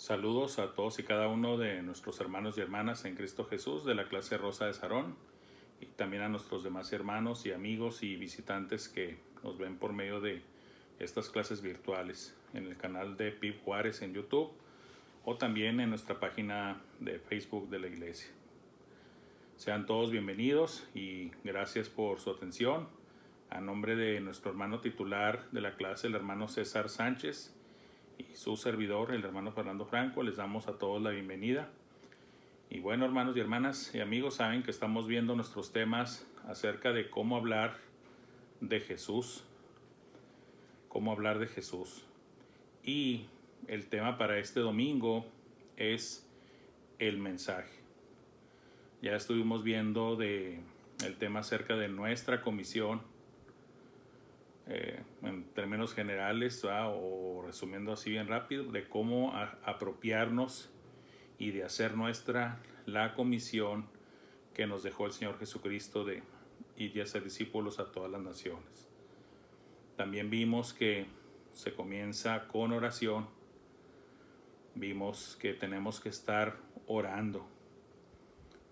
Saludos a todos y cada uno de nuestros hermanos y hermanas en Cristo Jesús de la clase Rosa de Sarón y también a nuestros demás hermanos y amigos y visitantes que nos ven por medio de estas clases virtuales en el canal de Pip Juárez en YouTube o también en nuestra página de Facebook de la iglesia. Sean todos bienvenidos y gracias por su atención. A nombre de nuestro hermano titular de la clase, el hermano César Sánchez, y su servidor, el hermano Fernando Franco, les damos a todos la bienvenida. Y bueno, hermanos y hermanas y amigos, saben que estamos viendo nuestros temas acerca de cómo hablar de Jesús. Cómo hablar de Jesús. Y el tema para este domingo es el mensaje. Ya estuvimos viendo el tema acerca de nuestra comisión, en términos generales, o resumiendo así bien rápido, de cómo apropiarnos y de hacer nuestra la comisión que nos dejó el Señor Jesucristo de ir y hacer discípulos a todas las naciones. También vimos que se comienza con oración. Vimos que tenemos que estar orando.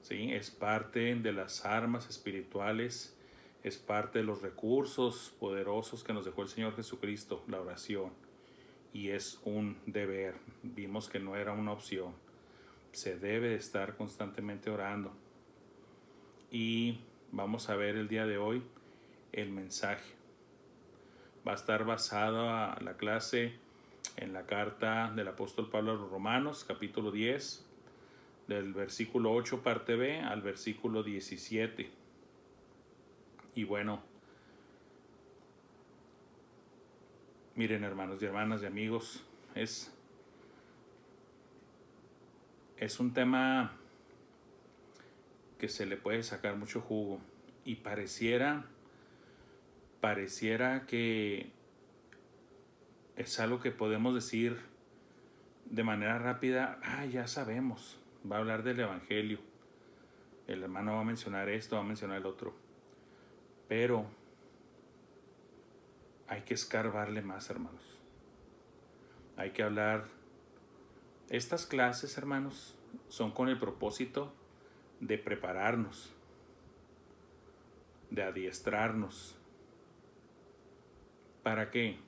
¿Sí? Es parte de las armas espirituales, es parte de los recursos poderosos que nos dejó el Señor Jesucristo, la oración. Y es un deber. Vimos que no era una opción. Se debe de estar constantemente orando. Y vamos a ver el día de hoy el mensaje. Va a estar basada la clase en la carta del apóstol Pablo a los Romanos, capítulo 10, del versículo 8 parte B al versículo 17. Y bueno, miren, hermanos y hermanas y amigos, es un tema que se le puede sacar mucho jugo y pareciera que es algo que podemos decir de manera rápida. Ya sabemos, va a hablar del evangelio, el hermano va a mencionar esto, va a mencionar el otro, pero hay que escarbarle más, hermanos. Hay que hablar. Estas clases, hermanos, son con el propósito de prepararnos, de adiestrarnos. ¿Para qué?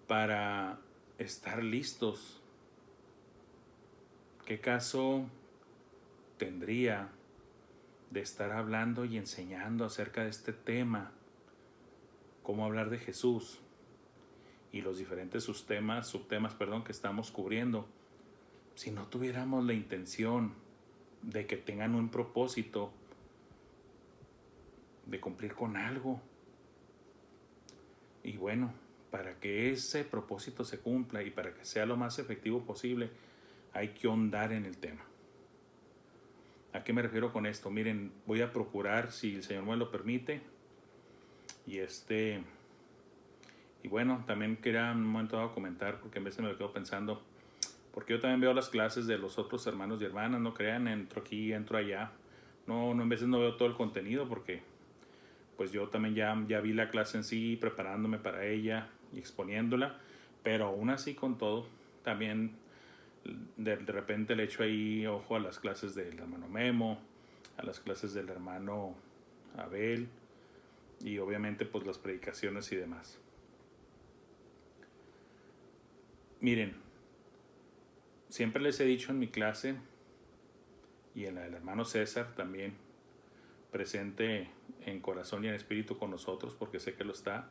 Para estar listos. ¿Qué caso tendría de estar hablando y enseñando acerca de este tema? Cómo hablar de Jesús y los diferentes subtemas que estamos cubriendo, si no tuviéramos la intención de que tengan un propósito, de cumplir con algo. Y bueno, para que ese propósito se cumpla y para que sea lo más efectivo posible, hay que ahondar en el tema. ¿A qué me refiero con esto? Miren, voy a procurar, si el Señor me lo permite, y bueno, también quería en un momento dado comentar, porque a veces me quedo pensando, porque yo también veo las clases de los otros hermanos y hermanas, no crean, entro aquí, entro allá, no, en veces no veo todo el contenido, porque pues yo también ya vi la clase en sí, preparándome para ella y exponiéndola, pero aún así con todo, también de repente le echo ahí ojo a las clases del hermano Memo, a las clases del hermano Abel, y obviamente pues las predicaciones y demás. Miren, siempre les he dicho en mi clase y en la del hermano César también, presente en corazón y en espíritu con nosotros, porque sé que lo está,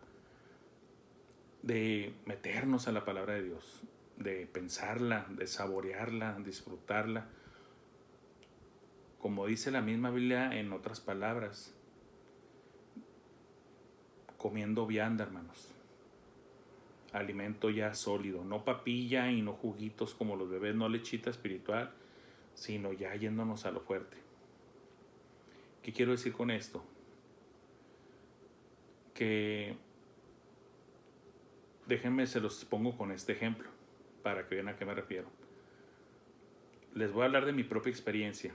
de meternos a la palabra de Dios, de pensarla, de saborearla, disfrutarla. Como dice la misma Biblia en otras palabras, comiendo vianda, hermanos. Alimento ya sólido, no papilla y no juguitos como los bebés, no lechita espiritual, sino ya yéndonos a lo fuerte. ¿Qué quiero decir con esto? Que déjenme, se los pongo con este ejemplo para que vean a qué me refiero. Les voy a hablar de mi propia experiencia.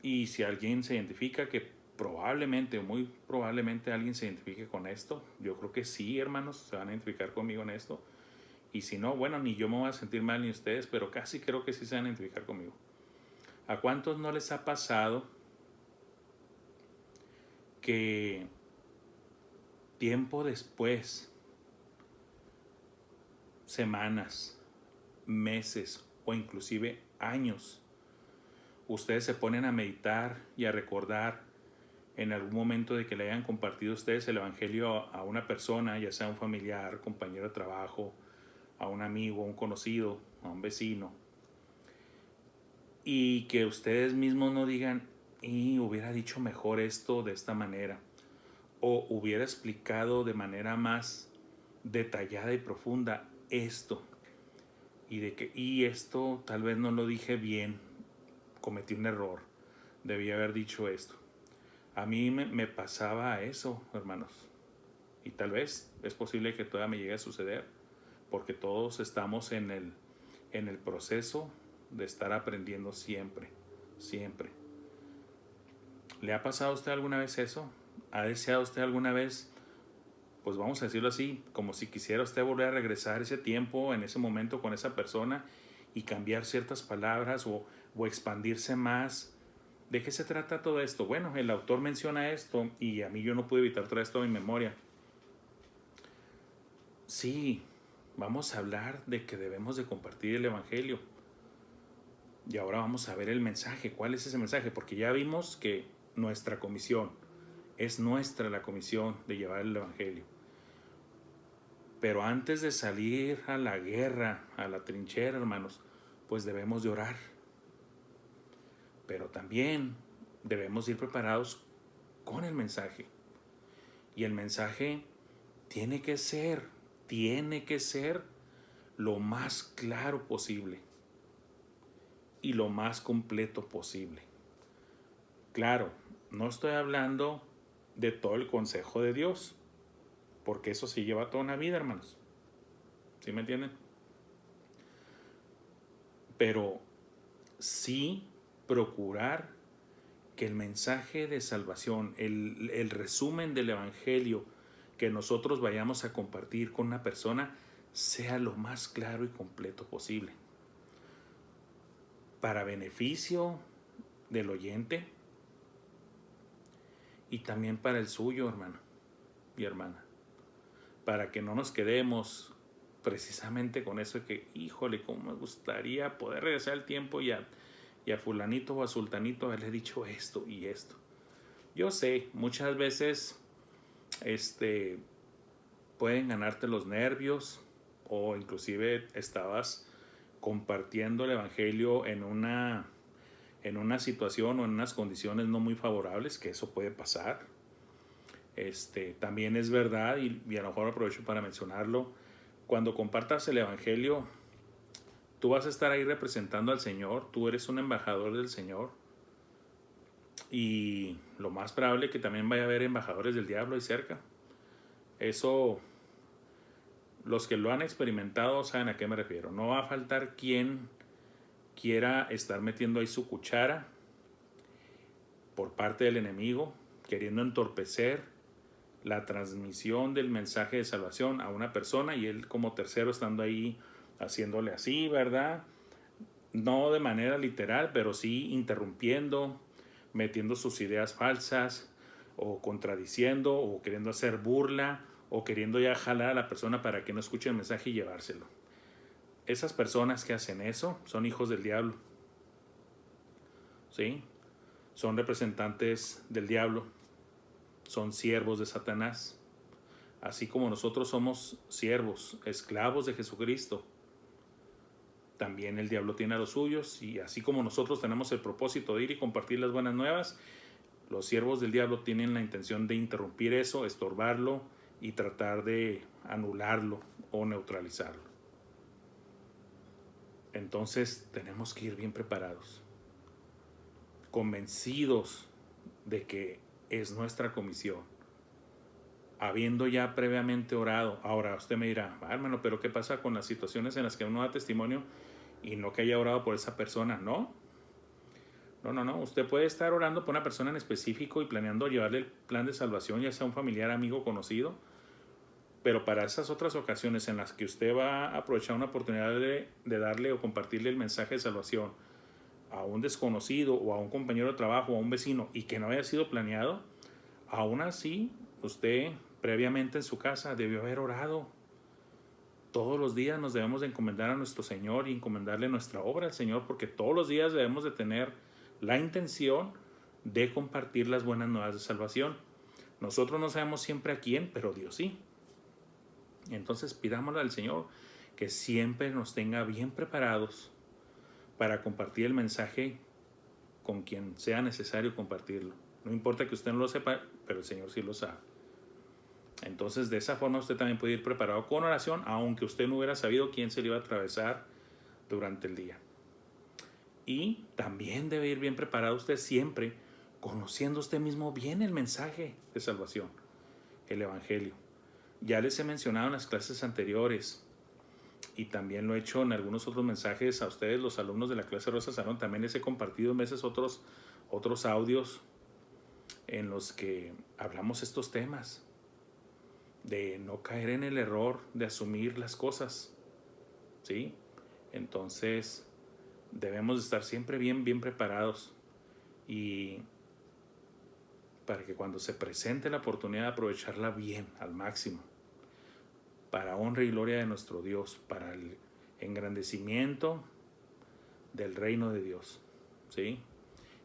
Y si alguien se identifica, que probablemente, muy probablemente alguien se identifique con esto, yo creo que sí, hermanos, se van a identificar conmigo en esto. Y si no, bueno, ni yo me voy a sentir mal ni ustedes, pero casi creo que sí se van a identificar conmigo. ¿A cuántos no les ha pasado que tiempo después, semanas, meses o inclusive años, ustedes se ponen a meditar y a recordar en algún momento de que le hayan compartido ustedes el evangelio a una persona, ya sea un familiar, compañero de trabajo, a un amigo, a un conocido, a un vecino, y que ustedes mismos no digan, y hubiera dicho mejor esto de esta manera, o hubiera explicado de manera más detallada y profunda esto, y esto tal vez no lo dije bien, cometí un error, debí haber dicho esto. A mí me pasaba eso, hermanos, y tal vez es posible que todavía me llegue a suceder, porque todos estamos en el proceso de estar aprendiendo siempre, siempre. ¿Le ha pasado a usted alguna vez eso? ¿Ha deseado usted alguna vez, pues vamos a decirlo así, como si quisiera usted volver a regresar ese tiempo, en ese momento con esa persona y cambiar ciertas palabras o expandirse más? ¿De qué se trata todo esto? Bueno, el autor menciona esto y a mí yo no pude evitar traer esto a mi memoria. Sí, vamos a hablar de que debemos de compartir el evangelio. Y ahora vamos a ver el mensaje. ¿Cuál es ese mensaje? Porque ya vimos que nuestra comisión, es nuestra la comisión de llevar el evangelio. Pero antes de salir a la guerra, a la trinchera, hermanos, pues debemos de orar. Pero también debemos ir preparados con el mensaje. Y el mensaje tiene que ser lo más claro posible y lo más completo posible. Claro, no estoy hablando de todo el consejo de Dios, porque eso se lleva toda una vida, hermanos. ¿Sí me entienden? Pero sí procurar que el mensaje de salvación, el resumen del evangelio que nosotros vayamos a compartir con una persona sea lo más claro y completo posible, para beneficio del oyente y también para el suyo, hermano y hermana, para que no nos quedemos precisamente con eso de que, híjole, cómo me gustaría poder regresar al tiempo y a fulanito o a sultanito haberle dicho esto y esto. Yo sé, muchas veces pueden ganarte los nervios, o inclusive estabas compartiendo el evangelio en una situación o en unas condiciones no muy favorables, que eso puede pasar. También es verdad, y a lo mejor aprovecho para mencionarlo, cuando compartas el evangelio, tú vas a estar ahí representando al Señor, tú eres un embajador del Señor, y lo más probable es que también vaya a haber embajadores del diablo ahí cerca. Eso, los que lo han experimentado saben a qué me refiero. No va a faltar quien quiera estar metiendo ahí su cuchara por parte del enemigo, queriendo entorpecer la transmisión del mensaje de salvación a una persona, y él como tercero estando ahí haciéndole así, ¿verdad? No de manera literal, pero sí interrumpiendo, metiendo sus ideas falsas, o contradiciendo, o queriendo hacer burla, o queriendo ya jalar a la persona para que no escuche el mensaje y llevárselo. Esas personas que hacen eso son hijos del diablo, ¿sí? Son representantes del diablo, son siervos de Satanás. Así como nosotros somos siervos, esclavos de Jesucristo, también el diablo tiene a los suyos, y así como nosotros tenemos el propósito de ir y compartir las buenas nuevas, los siervos del diablo tienen la intención de interrumpir eso, estorbarlo y tratar de anularlo o neutralizarlo. Entonces tenemos que ir bien preparados, convencidos de que es nuestra comisión, habiendo ya previamente orado. Ahora usted me dirá, hermano, pero ¿qué pasa con las situaciones en las que uno da testimonio y no que haya orado por esa persona? No. Usted puede estar orando por una persona en específico y planeando llevarle el plan de salvación, ya sea un familiar, amigo, conocido, Pero para esas otras ocasiones en las que usted va a aprovechar una oportunidad de darle o compartirle el mensaje de salvación a un desconocido o a un compañero de trabajo o a un vecino y que no haya sido planeado, aún así usted previamente en su casa debió haber orado. Todos los días nos debemos de encomendar a nuestro Señor y encomendarle nuestra obra al Señor, porque todos los días debemos de tener la intención de compartir las buenas nuevas de salvación. Nosotros no sabemos siempre a quién, pero Dios sí. Entonces pidámosle al Señor que siempre nos tenga bien preparados para compartir el mensaje con quien sea necesario compartirlo. No importa que usted no lo sepa, pero el Señor sí lo sabe. Entonces de esa forma usted también puede ir preparado con oración, aunque usted no hubiera sabido quién se le iba a atravesar durante el día. Y también debe ir bien preparado usted siempre, conociendo usted mismo bien el mensaje de salvación, el Evangelio. Ya les he mencionado en las clases anteriores y también lo he hecho en algunos otros mensajes a ustedes, los alumnos de la clase Rosa Sarón. También les he compartido en veces otros audios en los que hablamos estos temas de no caer en el error de asumir las cosas, ¿sí? Entonces debemos estar siempre bien preparados y para que cuando se presente la oportunidad aprovecharla bien, al máximo, para honra y gloria de nuestro Dios, para el engrandecimiento del reino de Dios, ¿sí?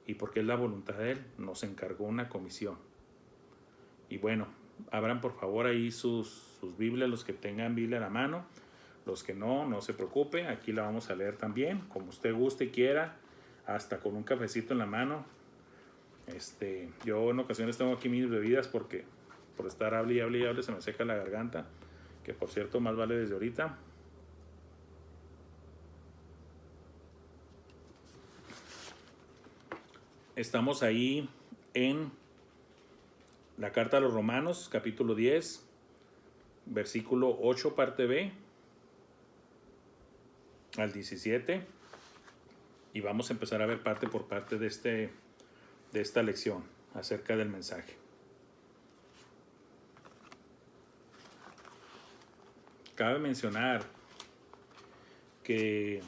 Y porque es la voluntad de Él, nos encargó una comisión. Y bueno, abran por favor ahí sus Biblias, los que tengan Biblia a la mano. Los que no se preocupe, aquí la vamos a leer también, como usted guste y quiera, hasta con un cafecito en la mano. Yo en ocasiones tengo aquí mis bebidas porque por estar hable y hable se me seca la garganta, que por cierto más vale desde ahorita. Estamos ahí en la carta a los Romanos, capítulo 10, versículo 8, parte B, al 17. Y vamos a empezar a ver parte por parte de esta lección acerca del mensaje. Cabe mencionar que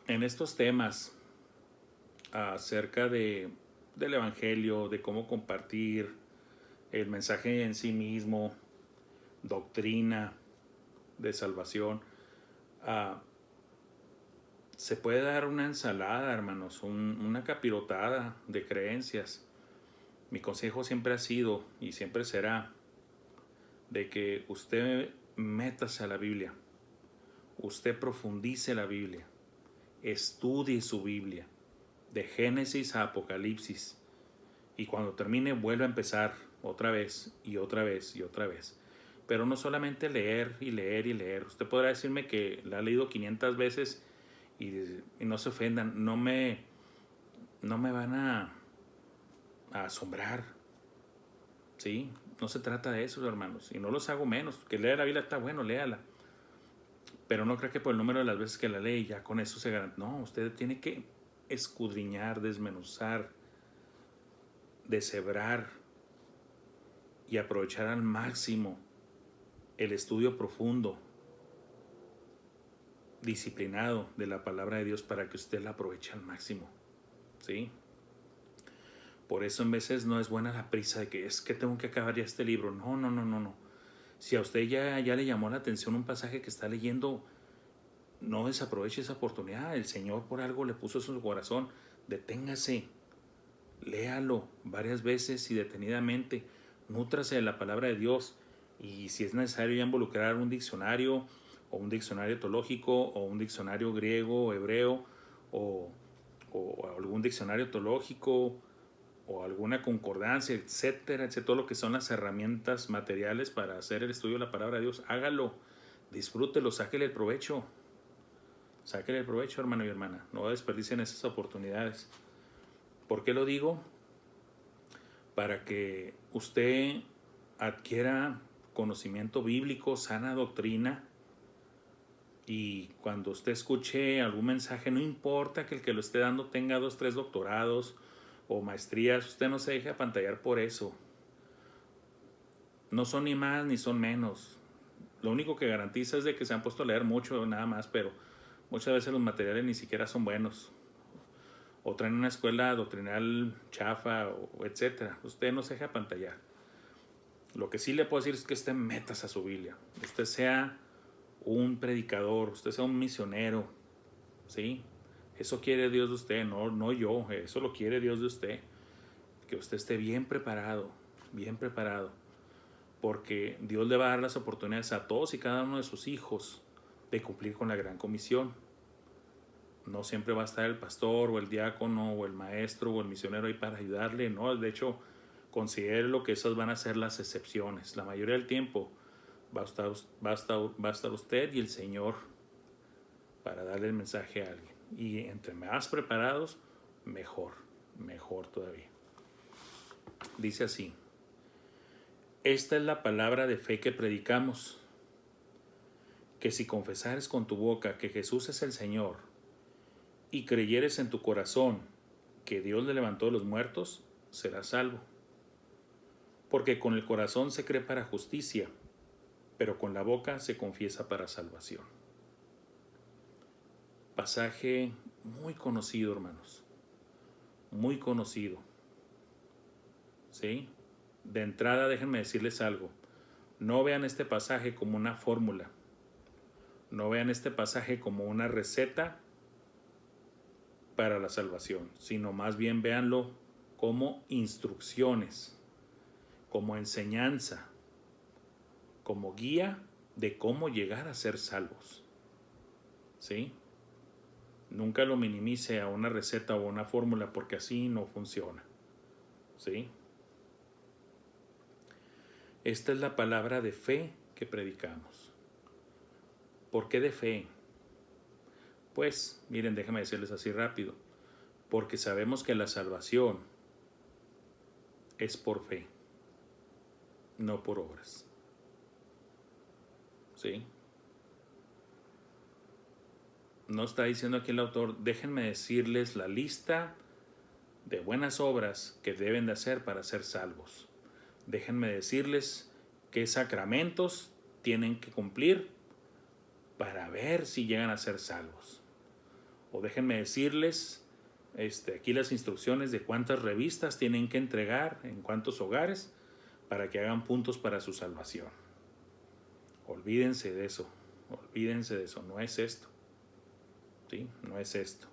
en estos temas acerca del Evangelio, de cómo compartir el mensaje en sí mismo, doctrina de salvación, se puede dar una ensalada, hermanos, una capirotada de creencias. Mi consejo siempre ha sido y siempre será de que usted métase a la Biblia, usted profundice la Biblia, estudie su Biblia, de Génesis a Apocalipsis, y cuando termine vuelva a empezar otra vez y otra vez y otra vez. Pero no solamente leer y leer y leer. Usted podrá decirme que la ha leído 500 veces y no se ofendan, no me van a asombrar, ¿sí? No se trata de eso, hermanos, y no los hago menos. Que lea la Biblia está bueno, léala, pero no creo que por el número de las veces que la lee ya con eso se garantiza. No, usted tiene que escudriñar, desmenuzar, deshebrar y aprovechar al máximo el estudio profundo, disciplinado de la palabra de Dios para que usted la aproveche al máximo, ¿sí? Por eso en veces no es buena la prisa de que es que tengo que acabar ya este libro. No. Si a usted ya le llamó la atención un pasaje que está leyendo, no desaproveche esa oportunidad. El Señor por algo le puso eso en su corazón. Deténgase, léalo varias veces y detenidamente, nútrase de la palabra de Dios, y si es necesario ya involucrar un diccionario o un diccionario teológico o un diccionario griego o hebreo o algún diccionario teológico o alguna concordancia, etcétera, todo lo que son las herramientas materiales para hacer el estudio de la palabra de Dios, hágalo, disfrútelo, sáquele el provecho, hermano y hermana, no desperdicien esas oportunidades. ¿Por qué lo digo? Para que usted adquiera conocimiento bíblico, sana doctrina, y cuando usted escuche algún mensaje, no importa que el que lo esté dando tenga 2, 3 doctorados o maestrías, usted no se deje apantallar por eso. No son ni más ni son menos. Lo único que garantiza es de que se han puesto a leer mucho nada más, pero muchas veces los materiales ni siquiera son buenos. O traen una escuela doctrinal chafa, o etcétera. Usted no se deje apantallar. Lo que sí le puedo decir es que usted metas a su Biblia. Usted sea un predicador, usted sea un misionero, ¿sí? Eso quiere Dios de usted, no yo. Eso lo quiere Dios de usted. Que usted esté bien preparado, porque Dios le va a dar las oportunidades a todos y cada uno de sus hijos de cumplir con la gran comisión. No siempre va a estar el pastor o el diácono o el maestro o el misionero ahí para ayudarle, no, de hecho, considérelo que esas van a ser las excepciones. La mayoría del tiempo va a estar usted y el Señor para darle el mensaje a alguien. Y entre más preparados, mejor todavía. Dice así: esta es la palabra de fe que predicamos, que si confesares con tu boca que Jesús es el Señor y creyeres en tu corazón que Dios le levantó de los muertos, serás salvo. Porque con el corazón se cree para justicia, pero con la boca se confiesa para salvación. Pasaje muy conocido, hermanos, muy conocido. ¿Sí? De entrada, déjenme decirles algo. No vean este pasaje como una fórmula. No vean este pasaje como una receta para la salvación, sino más bien véanlo como instrucciones, como enseñanza, como guía de cómo llegar a ser salvos. ¿Sí? Nunca lo minimice a una receta o una fórmula, porque así no funciona. ¿Sí? Esta es la palabra de fe que predicamos. ¿Por qué de fe? Pues, miren, déjenme decirles así rápido. Porque sabemos que la salvación es por fe, no por obras. ¿Sí? No está diciendo aquí el autor, déjenme decirles la lista de buenas obras que deben de hacer para ser salvos. Déjenme decirles qué sacramentos tienen que cumplir para ver si llegan a ser salvos. O déjenme decirles aquí las instrucciones de cuántas revistas tienen que entregar en cuántos hogares para que hagan puntos para su salvación. Olvídense de eso, no es esto. ¿Sí? No es esto.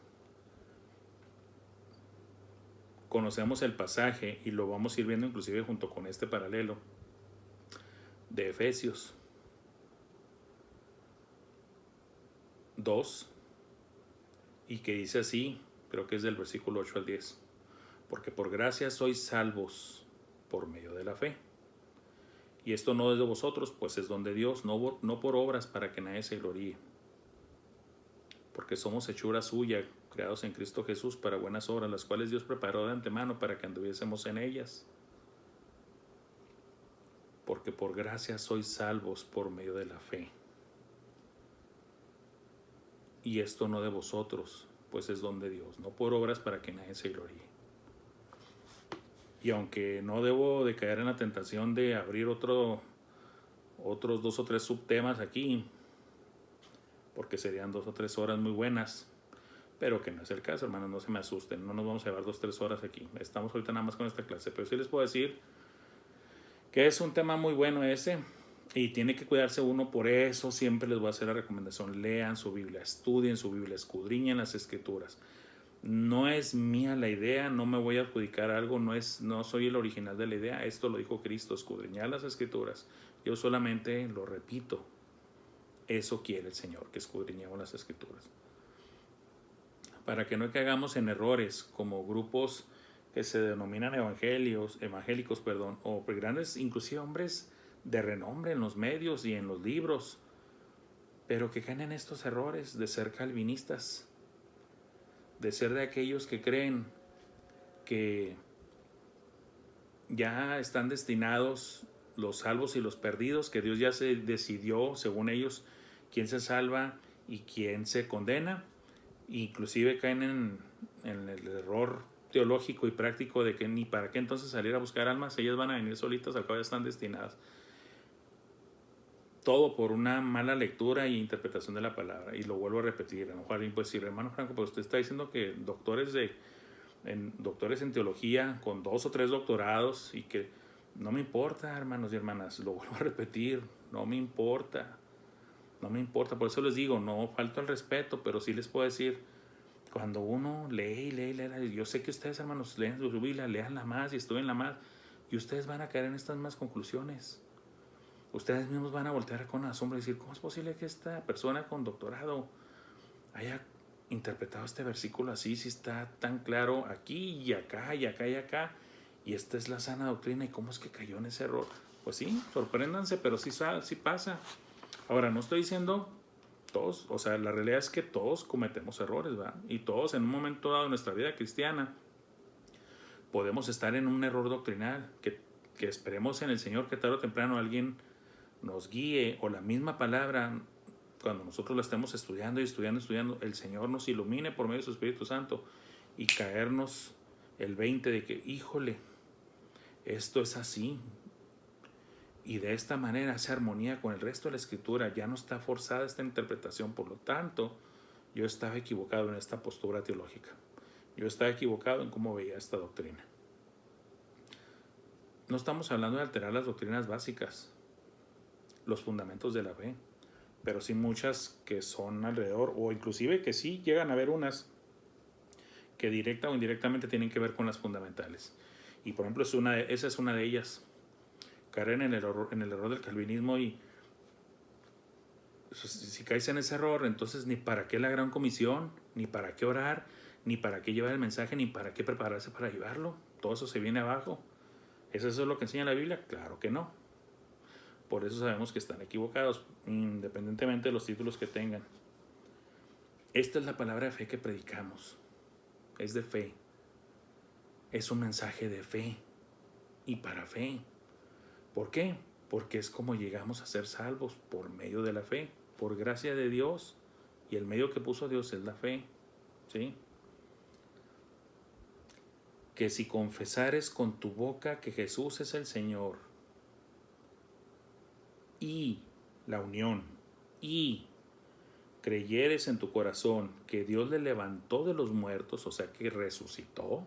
Conocemos el pasaje y lo vamos a ir viendo inclusive junto con este paralelo de Efesios 2, y que dice así, creo que es del versículo 8 al 10: porque por gracia sois salvos por medio de la fe, y esto no es de vosotros, pues es don de Dios, no por obras para que nadie se gloríe, porque somos hechura suya, creados en Cristo Jesús para buenas obras, las cuales Dios preparó de antemano para que anduviésemos en ellas. Porque por gracia sois salvos por medio de la fe. Y esto no de vosotros, pues es don de Dios, no por obras para que nadie se gloríe. Y aunque no debo de caer en la tentación de abrir otros 2 o 3 subtemas aquí, porque serían 2 o 3 horas muy buenas, pero que no es el caso, hermanos, no se me asusten, no nos vamos a llevar 2 o 3 horas aquí, estamos ahorita nada más con esta clase, pero sí les puedo decir que es un tema muy bueno ese, y tiene que cuidarse uno. Por eso siempre les voy a hacer la recomendación: lean su Biblia, estudien su Biblia, escudriñen las Escrituras. No es mía la idea, no me voy a adjudicar algo, no soy el original de la idea, esto lo dijo Cristo: escudriñad las Escrituras. Yo solamente lo repito. Eso quiere el Señor, que escudriñemos las Escrituras, para que no caigamos en errores como grupos que se denominan evangélicos, o grandes, inclusive hombres de renombre en los medios y en los libros, pero que caen en estos errores de ser calvinistas, de ser de aquellos que creen que ya están destinados los salvos y los perdidos, que Dios ya se decidió, según ellos, quién se salva y quién se condena. Inclusive caen en el error teológico y práctico de que ni para qué entonces salir a buscar almas, ellas van a venir solitas, al cabo ya están destinadas. Todo por una mala lectura e interpretación de la palabra. Y lo vuelvo a repetir, a lo mejor alguien puede decir, hermano Franco, pero usted está diciendo que doctores en teología con 2 o 3 doctorados, y que no me importa, hermanos y hermanas, lo vuelvo a repetir, no me importa, por eso les digo, no falto al respeto, pero sí les puedo decir, cuando uno lee, yo sé que ustedes, hermanos, leen su Biblia, leanla más y estudien la más, y ustedes van a caer en estas mismas conclusiones. Ustedes mismos van a voltear con asombro y decir, ¿cómo es posible que esta persona con doctorado haya interpretado este versículo así, si está tan claro aquí y acá y acá y acá, y esta es la sana doctrina, y cómo es que cayó en ese error? Pues sí, sorpréndanse, pero sí pasa. Ahora, no estoy diciendo todos, o sea, la realidad es que todos cometemos errores, ¿verdad? Y todos en un momento dado de nuestra vida cristiana podemos estar en un error doctrinal, que esperemos en el Señor que tarde o temprano alguien nos guíe, o la misma palabra, cuando nosotros la estemos estudiando, el Señor nos ilumine por medio de su Espíritu Santo y caernos el 20 de que, híjole, esto es así. Y de esta manera hace armonía con el resto de la Escritura, ya no está forzada esta interpretación. Por lo tanto, yo estaba equivocado en esta postura teológica. Yo estaba equivocado en cómo veía esta doctrina. No estamos hablando de alterar las doctrinas básicas, los fundamentos de la fe, pero sí muchas que son alrededor, o inclusive que sí llegan a haber unas que directa o indirectamente tienen que ver con las fundamentales. Y por ejemplo, esa es una de ellas. Caer en el error del calvinismo, y si caes en ese error, entonces ni para qué la gran comisión, ni para qué orar, ni para qué llevar el mensaje, ni para qué prepararse para llevarlo. Todo eso se viene abajo. ¿Es eso lo que enseña la Biblia? Claro que no. Por eso sabemos que están equivocados, independientemente de los títulos que tengan. Esta es la palabra de fe que predicamos. Es de fe. Es un mensaje de fe y para fe. ¿Por qué? Porque es como llegamos a ser salvos, por medio de la fe, por gracia de Dios, y el medio que puso Dios es la fe, ¿sí? Que si confesares con tu boca que Jesús es el Señor, y la unión, y creyeres en tu corazón que Dios le levantó de los muertos, o sea que resucitó,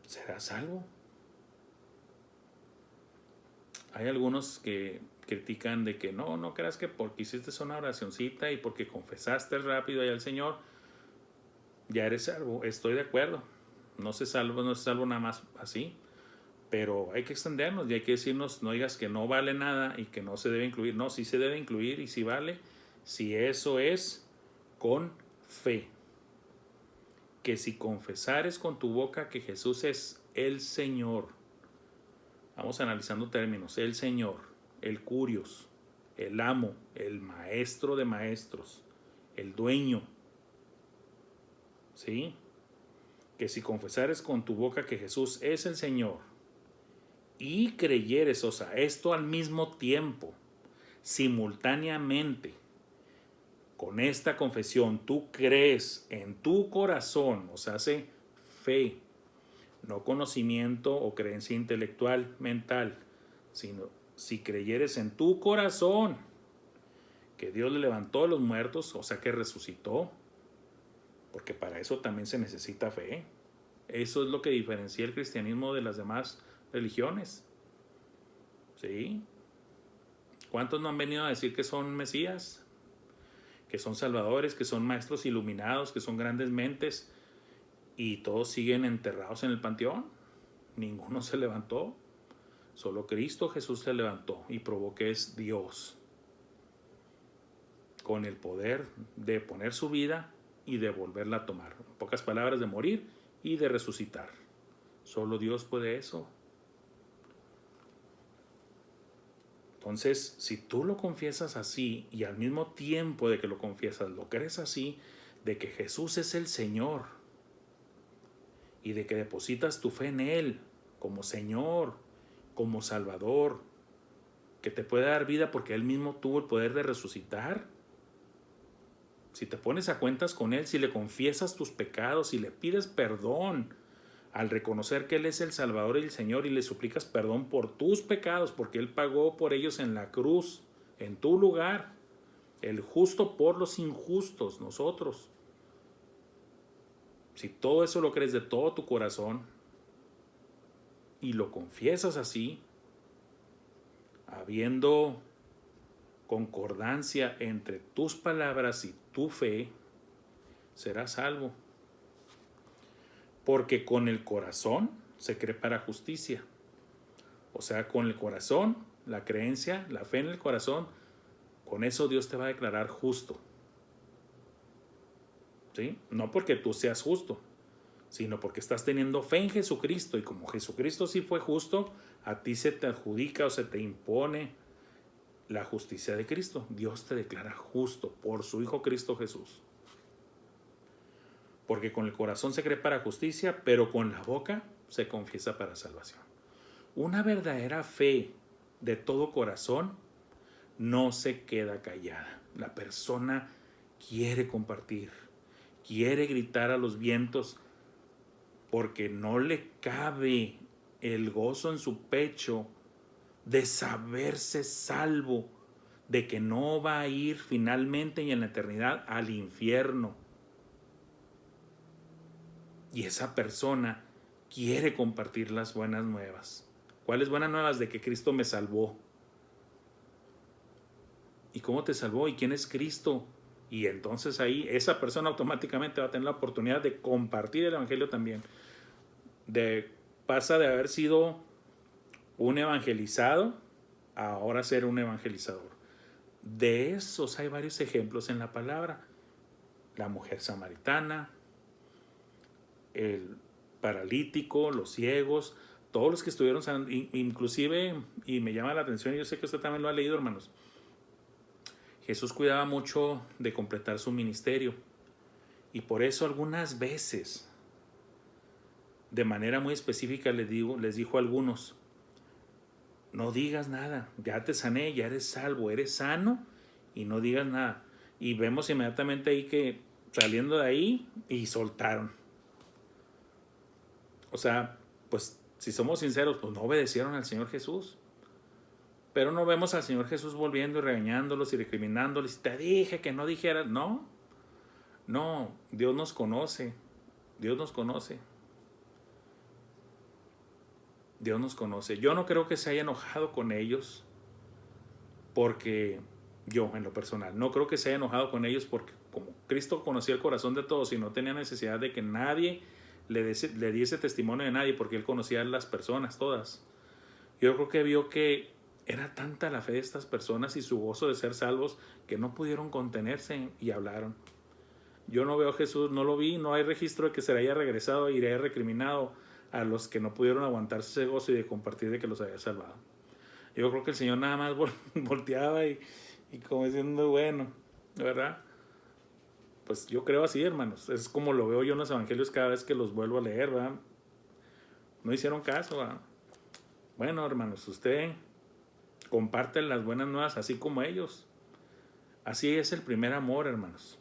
serás salvo. Hay algunos que critican de que no creas que porque hiciste una oracioncita y porque confesaste rápido ahí al Señor, ya eres salvo. Estoy de acuerdo. No se salvo nada más así. Pero hay que extendernos y hay que decirnos, no digas que no vale nada y que no se debe incluir. No, sí se debe incluir y sí vale, si eso es con fe. Que si confesares con tu boca que Jesús es el Señor. Vamos analizando términos. El Señor, el Curios, el amo, el maestro de maestros, el dueño. ¿Sí? Que si confesares con tu boca que Jesús es el Señor y creyeres, o sea, esto al mismo tiempo, simultáneamente, con esta confesión, tú crees en tu corazón, o sea, hace fe, no conocimiento o creencia intelectual, mental, sino si creyeres en tu corazón que Dios le levantó a los muertos, o sea que resucitó, porque para eso también se necesita fe. Eso es lo que diferencia el cristianismo de las demás religiones. ¿Sí? ¿Cuántos no han venido a decir que son mesías? Que son salvadores, que son maestros iluminados, que son grandes mentes, y todos siguen enterrados en el panteón. Ninguno se levantó. Solo Cristo Jesús se levantó y probó que es Dios, con el poder de poner su vida y de volverla a tomar. En pocas palabras, de morir y de resucitar. Solo Dios puede eso. Entonces, si tú lo confiesas así, y al mismo tiempo de que lo confiesas, lo crees así, de que Jesús es el Señor, y de que depositas tu fe en Él como Señor, como Salvador, que te puede dar vida porque Él mismo tuvo el poder de resucitar, Si te pones a cuentas con Él, si le confiesas tus pecados, si le pides perdón, al reconocer que Él es el Salvador y el Señor y le suplicas perdón por tus pecados, porque Él pagó por ellos en la cruz, en tu lugar, el justo por los injustos, nosotros. Si todo eso lo crees de todo tu corazón y lo confiesas así, habiendo concordancia entre tus palabras y tu fe, serás salvo. Porque con el corazón se cree para justicia. O sea, con el corazón, la creencia, la fe en el corazón, con eso Dios te va a declarar justo. ¿Sí? No porque tú seas justo, sino porque estás teniendo fe en Jesucristo. Y como Jesucristo sí fue justo, a ti se te adjudica o se te impone la justicia de Cristo. Dios te declara justo por su Hijo Cristo Jesús. Porque con el corazón se cree para justicia, pero con la boca se confiesa para salvación. Una verdadera fe de todo corazón no se queda callada. La persona quiere compartir, quiere gritar a los vientos, porque no le cabe el gozo en su pecho de saberse salvo, de que no va a ir finalmente y en la eternidad al infierno. Y esa persona quiere compartir las buenas nuevas. ¿Cuáles buenas nuevas? De que Cristo me salvó. ¿Y cómo te salvó? ¿Y quién es Cristo? Y entonces ahí esa persona automáticamente va a tener la oportunidad de compartir el evangelio también. Pasa de haber sido un evangelizado a ahora ser un evangelizador. De esos hay varios ejemplos en la palabra. La mujer samaritana, el paralítico, los ciegos, todos los que estuvieron, inclusive, y me llama la atención, yo sé que usted también lo ha leído, hermanos, Jesús cuidaba mucho de completar su ministerio, y por eso algunas veces, de manera muy específica, les dijo a algunos: no digas nada, ya te sané, ya eres salvo, eres sano, y no digas nada. Y vemos inmediatamente ahí que saliendo de ahí, y soltaron. O sea, pues si somos sinceros, pues no obedecieron al Señor Jesús. Pero no vemos al Señor Jesús volviendo y regañándolos y recriminándoles. Te dije que no dijeras. No, Dios nos conoce. Dios nos conoce. Dios nos conoce. Yo no creo que se haya enojado con ellos porque yo, en lo personal, no creo que se haya enojado con ellos porque como Cristo conocía el corazón de todos y no tenía necesidad de que nadie le diese testimonio de nadie porque Él conocía a las personas todas. Yo creo que vio que era tanta la fe de estas personas y su gozo de ser salvos que no pudieron contenerse y hablaron. Yo no veo a Jesús, no lo vi, no hay registro de que se le haya regresado y le haya recriminado a los que no pudieron aguantarse ese gozo y de compartir de que los había salvado. Yo creo que el Señor nada más volteaba y como diciendo, bueno, ¿verdad? Pues yo creo así, hermanos. Es como lo veo yo en los evangelios cada vez que los vuelvo a leer, ¿verdad? No hicieron caso, ¿verdad? Bueno, hermanos, usted comparte las buenas nuevas así como ellos. Así es el primer amor, hermanos.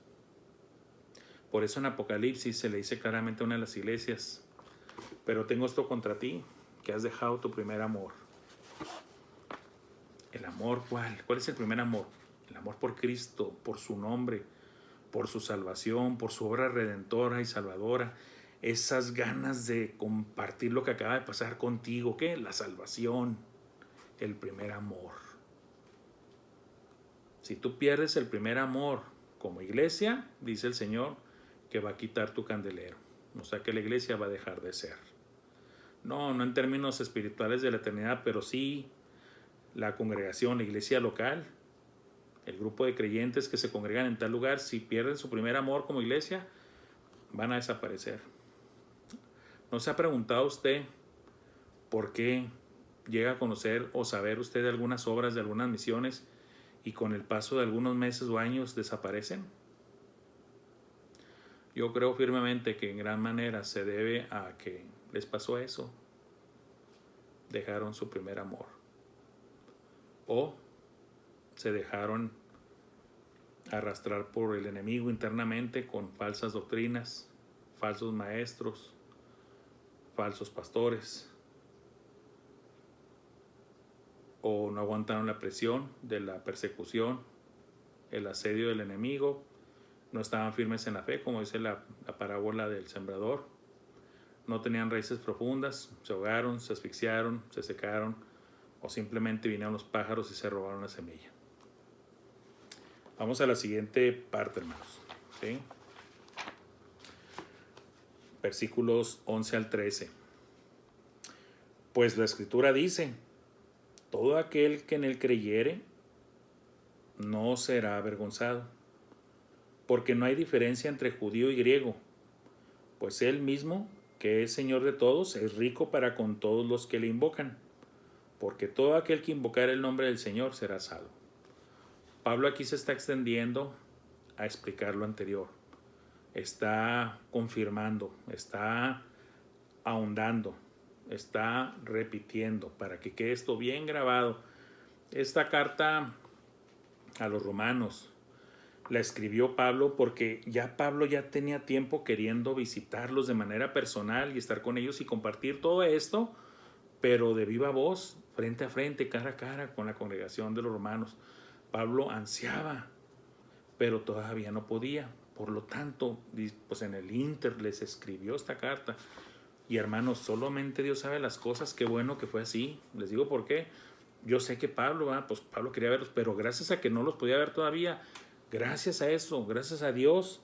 Por eso en Apocalipsis se le dice claramente a una de las iglesias: pero tengo esto contra ti, que has dejado tu primer amor. ¿El amor cuál? ¿Cuál es el primer amor? El amor por Cristo, por su nombre, por su salvación, por su obra redentora y salvadora. Esas ganas de compartir lo que acaba de pasar contigo. ¿Qué? La salvación, el primer amor. Si tú pierdes el primer amor como iglesia, dice el Señor que va a quitar tu candelero. O sea que la iglesia va a dejar de ser. No en términos espirituales de la eternidad, pero sí la congregación, la iglesia local, el grupo de creyentes que se congregan en tal lugar, si pierden su primer amor como iglesia, van a desaparecer. ¿No se ha preguntado usted por qué llega a conocer o saber usted de algunas obras, de algunas misiones, y con el paso de algunos meses o años desaparecen? Yo creo firmemente que en gran manera se debe a que les pasó eso. Dejaron su primer amor. O se dejaron arrastrar por el enemigo internamente con falsas doctrinas, falsos maestros, falsos pastores, o no aguantaron la presión de la persecución, el asedio del enemigo, no estaban firmes en la fe, como dice la parábola del sembrador, no tenían raíces profundas, se ahogaron, se asfixiaron, se secaron, o simplemente vinieron los pájaros y se robaron la semilla. Vamos a la siguiente parte, hermanos. ¿Sí? Versículos 11 al 13. Pues la Escritura dice: todo aquel que en él creyere no será avergonzado, porque no hay diferencia entre judío y griego, pues él mismo, que es Señor de todos, es rico para con todos los que le invocan, porque todo aquel que invocar el nombre del Señor será salvo. Pablo aquí se está extendiendo a explicar lo anterior. Está confirmando, está ahondando, está repitiendo para que quede esto bien grabado. Esta carta a los romanos la escribió Pablo porque Pablo ya tenía tiempo queriendo visitarlos de manera personal y estar con ellos y compartir todo esto, pero de viva voz, frente a frente, cara a cara con la congregación de los romanos. Pablo ansiaba, pero todavía no podía. Por lo tanto, pues en el ínter les escribió esta carta. Y hermanos, solamente Dios sabe las cosas. Qué bueno que fue así. Les digo por qué. Yo sé que Pablo quería verlos, pero gracias a que no los podía ver todavía, gracias a eso, gracias a Dios,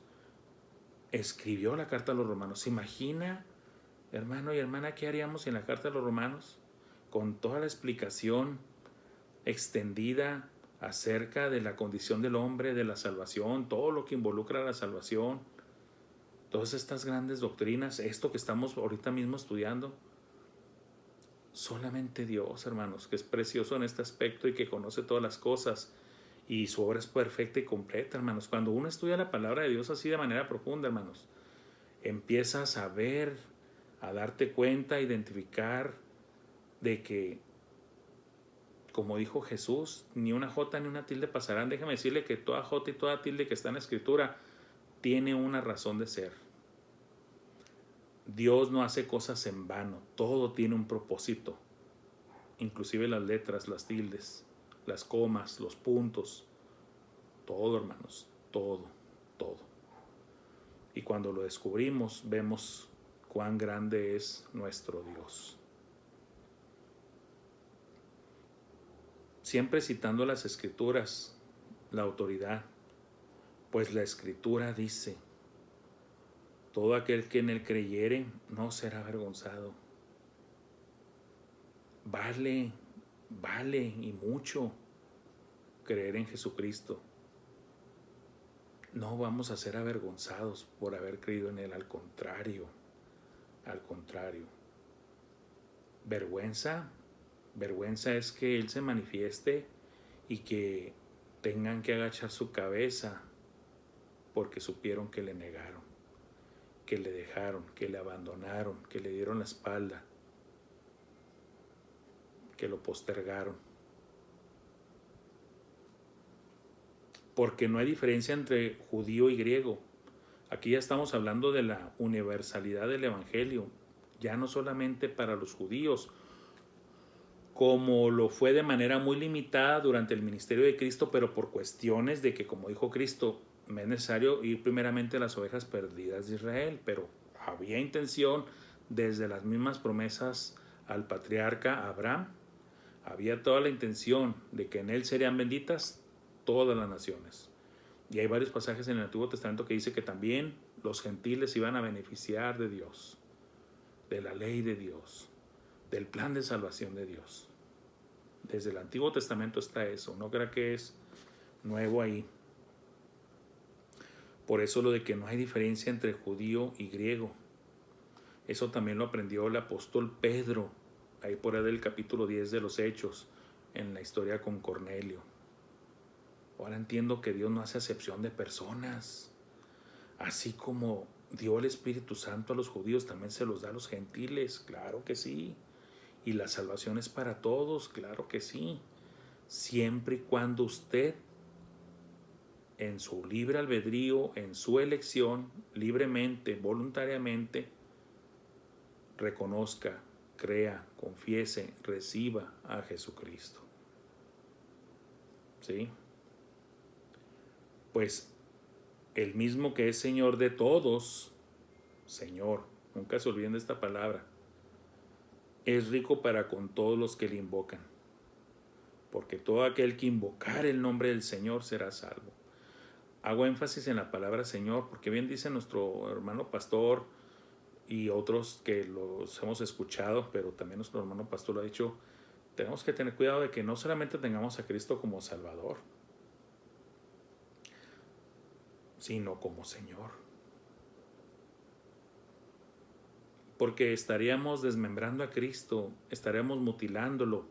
escribió la carta a los romanos. ¿Se imagina, hermano y hermana, qué haríamos en la carta a los romanos? Con toda la explicación extendida acerca de la condición del hombre, de la salvación, todo lo que involucra la salvación, todas estas grandes doctrinas, esto que estamos ahorita mismo estudiando. Solamente Dios, hermanos, que es precioso en este aspecto y que conoce todas las cosas, y su obra es perfecta y completa, hermanos. Cuando uno estudia la palabra de Dios así de manera profunda, hermanos, empiezas a ver, a darte cuenta, a identificar de que, como dijo Jesús, ni una jota ni una tilde pasarán. Déjame decirle que toda jota y toda tilde que está en la Escritura tiene una razón de ser. Dios no hace cosas en vano, todo tiene un propósito, inclusive las letras, las tildes, las comas, los puntos, todo, hermanos, todo. Y cuando lo descubrimos, vemos cuán grande es nuestro Dios. Siempre citando las Escrituras, la autoridad, pues la Escritura dice: todo aquel que en él creyere no será avergonzado. Vale y mucho creer en Jesucristo. No vamos a ser avergonzados por haber creído en él, al contrario. Vergüenza es que él se manifieste y que tengan que agachar su cabeza porque supieron que le negaron, que le dejaron, que le abandonaron, que le dieron la espalda, que lo postergaron. Porque no hay diferencia entre judío y griego. Aquí ya estamos hablando de la universalidad del evangelio, ya no solamente para los judíos, como lo fue de manera muy limitada durante el ministerio de Cristo, pero por cuestiones de que, como dijo Cristo, me es necesario ir primeramente a las ovejas perdidas de Israel, pero había intención desde las mismas promesas al patriarca Abraham, había toda la intención de que en él serían benditas todas las naciones. Y hay varios pasajes en el Antiguo Testamento que dice que también los gentiles iban a beneficiar de Dios, de la ley de Dios, del plan de salvación de Dios. Desde el Antiguo Testamento está eso, no crea que es nuevo ahí. Por eso lo de que no hay diferencia entre judío y griego. Eso también lo aprendió el apóstol Pedro, ahí por ahí del capítulo 10 de los Hechos, en la historia con Cornelio. Ahora entiendo que Dios no hace acepción de personas. Así como dio el Espíritu Santo a los judíos, también se los da a los gentiles, claro que sí. Y la salvación es para todos, claro que sí. Siempre y cuando usted en su libre albedrío, en su elección, libremente, voluntariamente, reconozca, crea, confiese, reciba a Jesucristo. ¿Sí? Pues el mismo que es Señor de todos, Señor, nunca se olviden de esta palabra, es rico para con todos los que le invocan, porque todo aquel que invocar el nombre del Señor será salvo. Hago énfasis en la palabra Señor, porque bien dice nuestro hermano pastor y otros que los hemos escuchado, pero también nuestro hermano pastor lo ha dicho, tenemos que tener cuidado de que no solamente tengamos a Cristo como Salvador, sino como Señor. Porque estaríamos desmembrando a Cristo, estaríamos mutilándolo.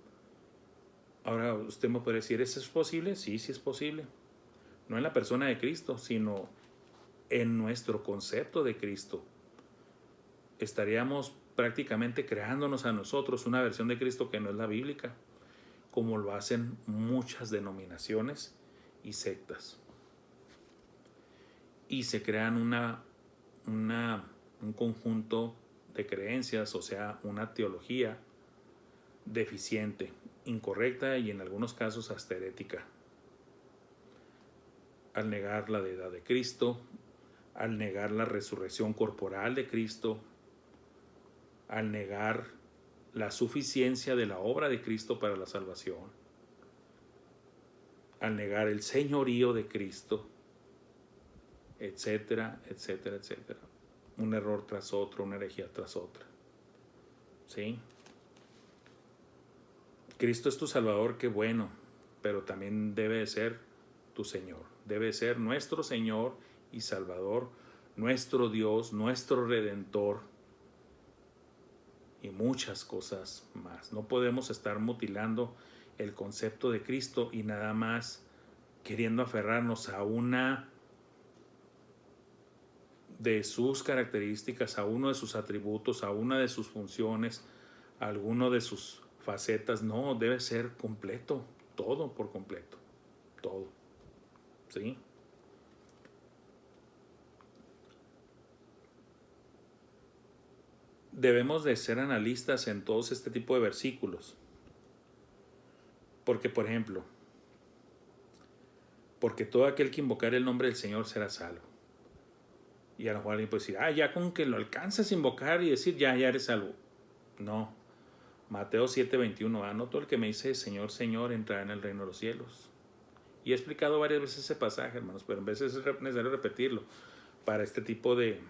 Ahora usted me puede decir, ¿eso es posible? Sí, sí es posible. No en la persona de Cristo, sino en nuestro concepto de Cristo. Estaríamos prácticamente creándonos a nosotros una versión de Cristo que no es la bíblica, como lo hacen muchas denominaciones y sectas. Y se crean un conjunto de creencias, o sea, una teología deficiente, incorrecta y en algunos casos hasta herética. Al negar la deidad de Cristo, al negar la resurrección corporal de Cristo, al negar la suficiencia de la obra de Cristo para la salvación, al negar el señorío de Cristo, etcétera, etcétera, etcétera. Un error tras otro, una herejía tras otra. ¿Sí? Cristo es tu Salvador, qué bueno, pero también debe de ser tu Señor. Debe ser nuestro Señor y Salvador, nuestro Dios, nuestro Redentor y muchas cosas más. No podemos estar mutilando el concepto de Cristo y nada más queriendo aferrarnos a una de sus características, a uno de sus atributos, a una de sus funciones, a alguno de sus facetas. No, debe ser completo, todo por completo, todo. ¿Sí? Debemos de ser analistas en todos este tipo de versículos. Porque, por ejemplo, porque todo aquel que invocar el nombre del Señor será salvo. Y a lo mejor alguien puede decir, ya con que lo alcanzas a invocar y decir, ya eres salvo. No. Mateo 7:21, no todo el que me dice Señor, Señor, entrará en el reino de los cielos. Y he explicado varias veces ese pasaje, hermanos, pero en veces es necesario repetirlo para este tipo de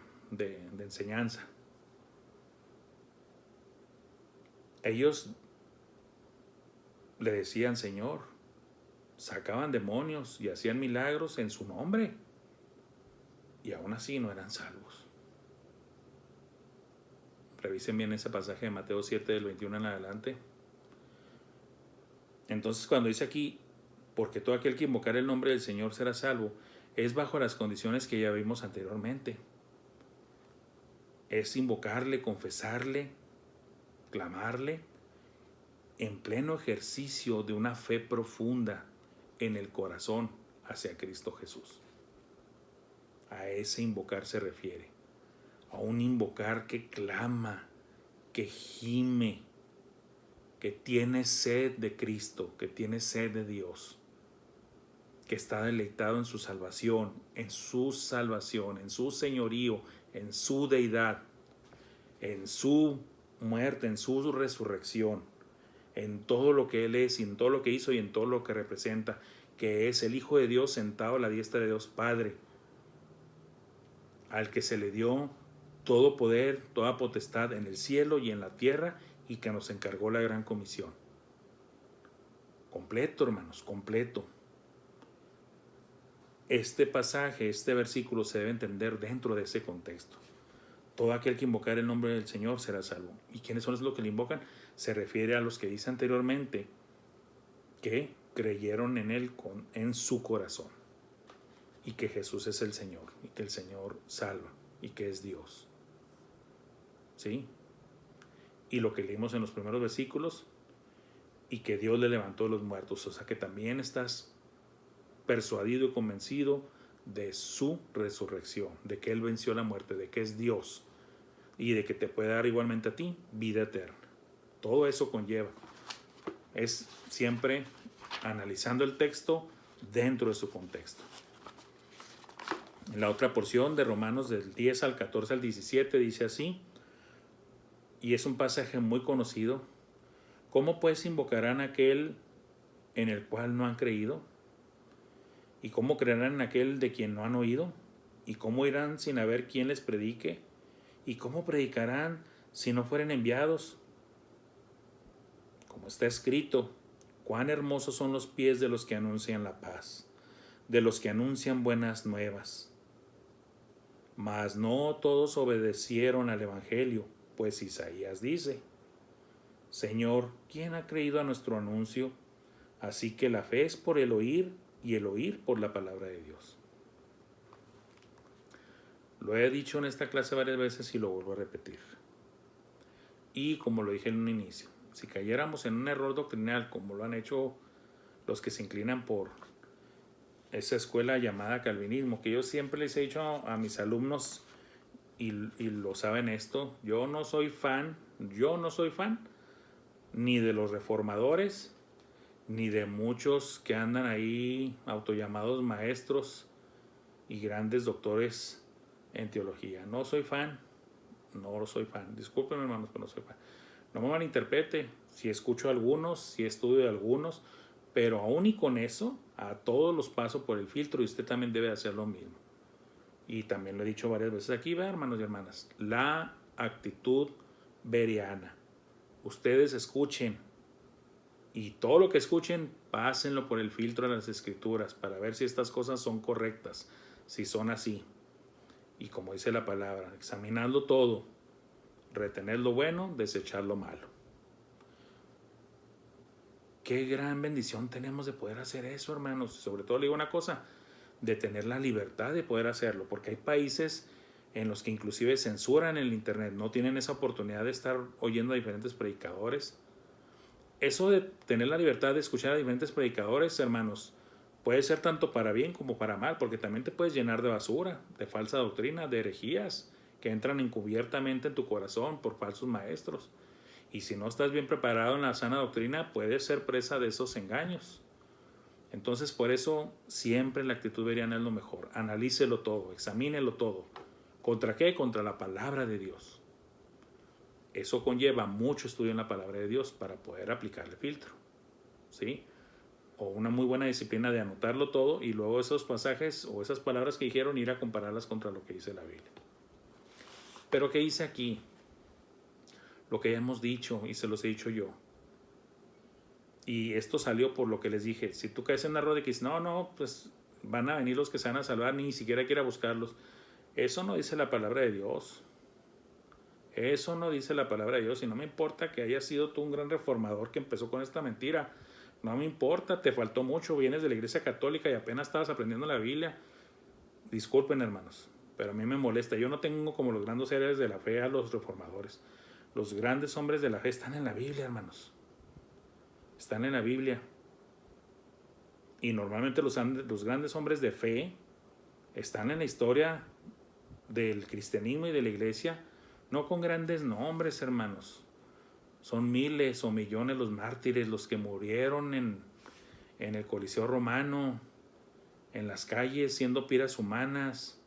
enseñanza. Ellos le decían Señor, sacaban demonios y hacían milagros en su nombre, y aún así no eran salvos. Revisen bien ese pasaje de Mateo 7, del 21 en adelante. Entonces, cuando dice aquí, porque todo aquel que invocar el nombre del Señor será salvo, es bajo las condiciones que ya vimos anteriormente. Es invocarle, confesarle, clamarle, en pleno ejercicio de una fe profunda en el corazón hacia Cristo Jesús. A ese invocar se refiere, a un invocar que clama, que gime, que tiene sed de Cristo, que tiene sed de Dios, que está deleitado en su salvación, en su señorío, en su deidad, en su muerte, en su resurrección, en todo lo que Él es, en todo lo que hizo y en todo lo que representa, que es el Hijo de Dios sentado a la diestra de Dios Padre, al que se le dio todo poder, toda potestad en el cielo y en la tierra, y que nos encargó la gran comisión. Completo, hermanos, completo. Este pasaje, este versículo se debe entender dentro de ese contexto. Todo aquel que invocar el nombre del Señor será salvo. ¿Y quiénes son los que le invocan? Se refiere a los que dice anteriormente que creyeron en Él en su corazón, y que Jesús es el Señor, y que el Señor salva, y que es Dios. ¿Sí? Y lo que leímos en los primeros versículos, y que Dios le levantó de los muertos. O sea que también estás persuadido y convencido de su resurrección, de que Él venció la muerte, de que es Dios y de que te puede dar igualmente a ti vida eterna. Todo eso conlleva. Es siempre analizando el texto dentro de su contexto. En la otra porción de Romanos del 10 al 14 al 17 dice así, y es un pasaje muy conocido: ¿cómo pues invocarán a aquel en el cual no han creído? ¿Y cómo creerán en aquel de quien no han oído? ¿Y cómo irán sin haber quien les predique? ¿Y cómo predicarán si no fueren enviados? Como está escrito, cuán hermosos son los pies de los que anuncian la paz, de los que anuncian buenas nuevas. Mas no todos obedecieron al evangelio, pues Isaías dice: Señor, ¿quién ha creído a nuestro anuncio? Así que la fe es por el oír, y el oír por la palabra de Dios. Lo he dicho en esta clase varias veces y lo vuelvo a repetir. Y como lo dije en un inicio, si cayéramos en un error doctrinal como lo han hecho los que se inclinan por esa escuela llamada calvinismo, que yo siempre les he dicho a mis alumnos, y lo saben esto, yo no soy fan ni de los reformadores, ni de muchos que andan ahí autollamados maestros y grandes doctores en teología. No soy fan. Discúlpenme, hermanos, pero no soy fan. No me malinterprete, si escucho a algunos, si estudio de algunos, pero aún y con eso, a todos los paso por el filtro y usted también debe hacer lo mismo. Y también lo he dicho varias veces aquí, hermanos y hermanas, la actitud bereana. Ustedes escuchen, y todo lo que escuchen, pásenlo por el filtro de las escrituras para ver si estas cosas son correctas, si son así. Y como dice la palabra, examinando todo, retener lo bueno, desechar lo malo. Qué gran bendición tenemos de poder hacer eso, hermanos. Sobre todo le digo una cosa, de tener la libertad de poder hacerlo, porque hay países en los que inclusive censuran el internet, no tienen esa oportunidad de estar oyendo a diferentes predicadores. Eso de tener la libertad de escuchar a diferentes predicadores, hermanos, puede ser tanto para bien como para mal, porque también te puedes llenar de basura, de falsa doctrina, de herejías que entran encubiertamente en tu corazón por falsos maestros. Y si no estás bien preparado en la sana doctrina, puedes ser presa de esos engaños. Entonces, por eso siempre la actitud bereana es lo mejor. Analícelo todo, examínelo todo. ¿Contra qué? Contra la palabra de Dios. Eso conlleva mucho estudio en la palabra de Dios para poder aplicarle filtro, ¿sí? O una muy buena disciplina de anotarlo todo y luego esos pasajes o esas palabras que dijeron ir a compararlas contra lo que dice la Biblia. Pero ¿qué dice aquí? Lo que ya hemos dicho y se los he dicho yo. Y esto salió por lo que les dije. Si tú caes en un error de que dices, no, pues van a venir los que se van a salvar, ni siquiera quiera buscarlos. Eso no dice la palabra de Dios. Eso no dice la palabra de Dios. Y no me importa que hayas sido tú un gran reformador que empezó con esta mentira. No me importa, te faltó mucho. Vienes de la iglesia católica y apenas estabas aprendiendo la Biblia. Disculpen, hermanos, pero a mí me molesta. Yo no tengo como los grandes héroes de la fe a los reformadores. Los grandes hombres de la fe están en la Biblia, hermanos. Están en la Biblia. Y normalmente los grandes hombres de fe están en la historia del cristianismo y de la iglesia, no con grandes nombres, hermanos. Son miles o millones los mártires, los que murieron en el Coliseo Romano, en las calles siendo piras humanas,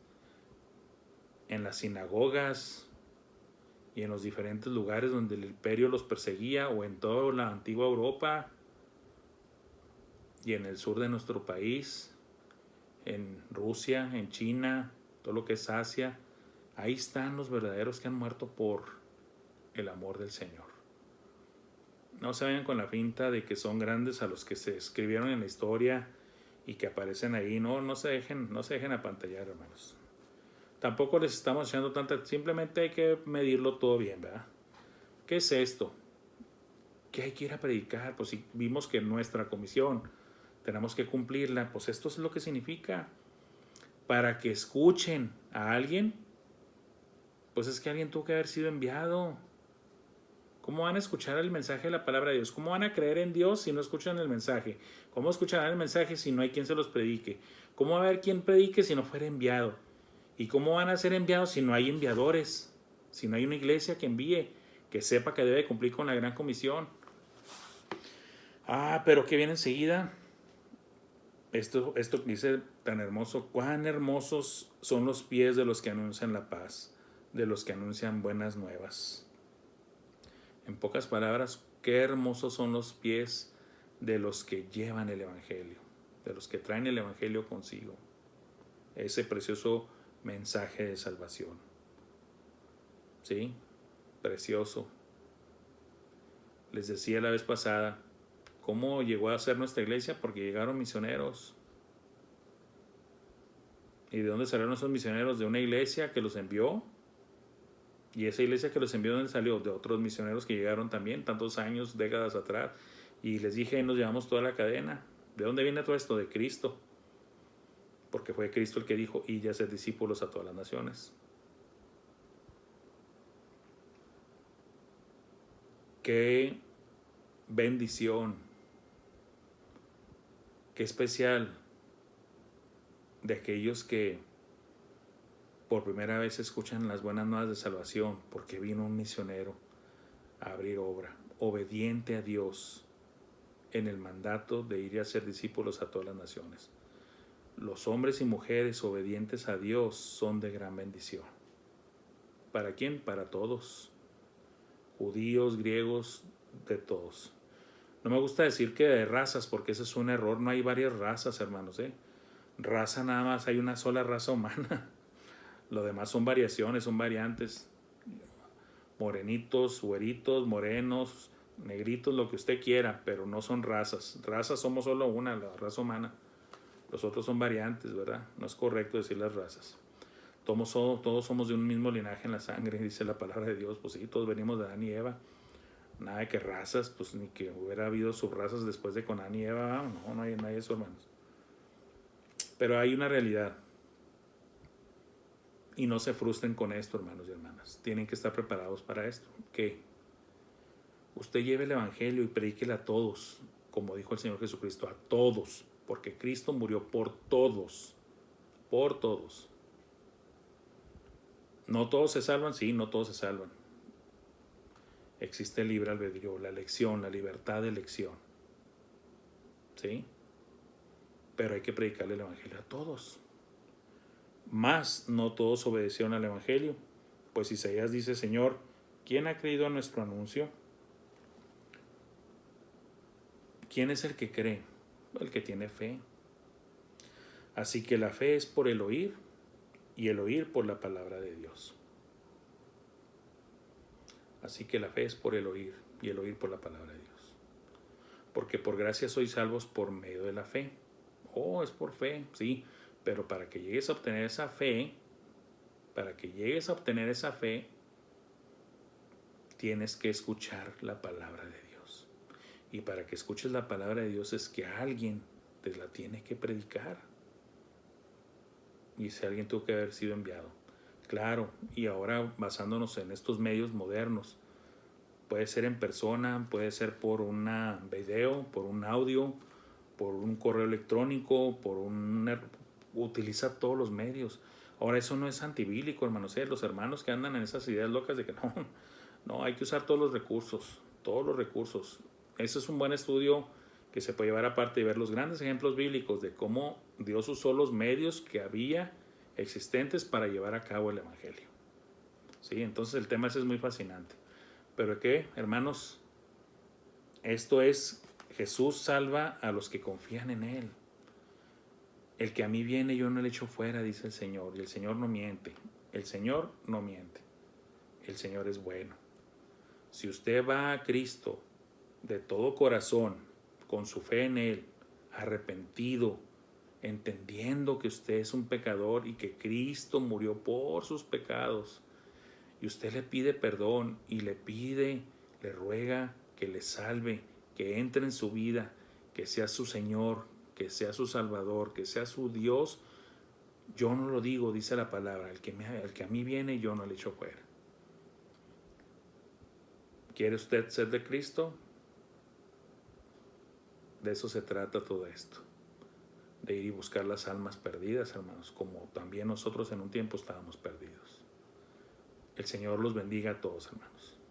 en las sinagogas y en los diferentes lugares donde el imperio los perseguía, o en toda la antigua Europa y en el sur de nuestro país, en Rusia, en China, todo lo que es Asia. Ahí están los verdaderos que han muerto por el amor del Señor. No se vayan con la finta de que son grandes a los que se escribieron en la historia y que aparecen ahí. No se dejen apantallar, hermanos. Tampoco les estamos echando tanta, simplemente hay que medirlo todo bien, ¿verdad? ¿Qué es esto? ¿Qué hay que ir a predicar? Pues si vimos que nuestra comisión tenemos que cumplirla, pues esto es lo que significa. Para que escuchen a alguien, pues es que alguien tuvo que haber sido enviado. ¿Cómo van a escuchar el mensaje de la palabra de Dios? ¿Cómo van a creer en Dios si no escuchan el mensaje? ¿Cómo escucharán el mensaje si no hay quien se los predique? ¿Cómo va a haber quien predique si no fuera enviado? ¿Y cómo van a ser enviados si no hay enviadores? Si no hay una iglesia que envíe, que sepa que debe cumplir con la gran comisión. Pero que viene enseguida. Esto que dice tan hermoso. Cuán hermosos son los pies de los que anuncian la paz, de los que anuncian buenas nuevas. En pocas palabras, qué hermosos son los pies de los que llevan el evangelio, de los que traen el evangelio consigo, ese precioso mensaje de salvación. ¿Sí? Precioso. Les decía la vez pasada, ¿cómo llegó a ser nuestra iglesia? Porque llegaron misioneros. ¿Y de dónde salieron esos misioneros? De una iglesia que los envió. Y esa iglesia que los envió, ¿dónde salió? De otros misioneros que llegaron también, tantos años, décadas atrás. Y les dije, nos llevamos toda la cadena. ¿De dónde viene todo esto? De Cristo. Porque fue Cristo el que dijo, y ya ser discípulos a todas las naciones. Qué bendición, qué especial de aquellos que por primera vez escuchan las buenas nuevas de salvación, porque vino un misionero a abrir obra, obediente a Dios en el mandato de ir a ser discípulos a todas las naciones. Los hombres y mujeres obedientes a Dios son de gran bendición. ¿Para quién? Para todos. Judíos, griegos, de todos. No me gusta decir que de razas, porque ese es un error. No hay varias razas, hermanos. Raza nada más, hay una sola raza humana. Lo demás son variaciones, son variantes. Morenitos, güeritos, morenos, negritos, lo que usted quiera, pero no son razas. Razas somos solo una, la raza humana. Los otros son variantes, ¿verdad? No es correcto decir las razas. Todos somos de un mismo linaje en la sangre, dice la palabra de Dios. Pues sí, todos venimos de Adán y Eva. Nada de que razas, pues ni que hubiera habido subrazas después de con Adán y Eva. No hay nada de eso, hermanos. Pero hay una realidad. Y no se frustren con esto, hermanos y hermanas. Tienen que estar preparados para esto. Que usted lleve el evangelio y predíquele a todos, como dijo el Señor Jesucristo, a todos. Porque Cristo murió por todos. Por todos. ¿No todos se salvan? Sí, no todos se salvan. Existe el libre albedrío, la elección, la libertad de elección. ¿Sí? Pero hay que predicarle el evangelio a todos. Mas no todos obedecieron al evangelio. Pues Isaías dice, Señor, ¿quién ha creído a nuestro anuncio? ¿Quién es el que cree? El que tiene fe. Así que la fe es por el oír y el oír por la palabra de Dios. Así que la fe es por el oír y el oír por la palabra de Dios. Porque por gracia sois salvos por medio de la fe. Es por fe, sí, pero para que llegues a obtener esa fe, tienes que escuchar la palabra de Dios. Y para que escuches la palabra de Dios es que alguien te la tiene que predicar. Y ese alguien tuvo que haber sido enviado. Claro, y ahora basándonos en estos medios modernos, puede ser en persona, puede ser por un video, por un audio, por un correo electrónico, utiliza todos los medios. Ahora eso no es antibíblico, hermanos. Los hermanos que andan en esas ideas locas de que no, hay que usar todos los recursos. Ese es un buen estudio que se puede llevar aparte y ver los grandes ejemplos bíblicos de cómo Dios usó los medios que había existentes para llevar a cabo el evangelio. ¿Sí? Entonces el tema ese es muy fascinante. Pero ¿qué, hermanos? Esto es, Jesús salva a los que confían en Él. El que a mí viene yo no le echo fuera, dice el Señor. Y el Señor no miente. El Señor no miente. El Señor es bueno. Si usted va a Cristo de todo corazón, con su fe en Él, arrepentido, entendiendo que usted es un pecador y que Cristo murió por sus pecados, y usted le pide perdón y le ruega que le salve, que entre en su vida, que sea su Señor, que sea su Salvador, que sea su Dios, yo no lo digo, dice la palabra, el que a mí viene yo no le echo fuera. ¿Quiere usted ser de Cristo? De eso se trata todo esto, de ir y buscar las almas perdidas, hermanos, como también nosotros en un tiempo estábamos perdidos. El Señor los bendiga a todos, hermanos.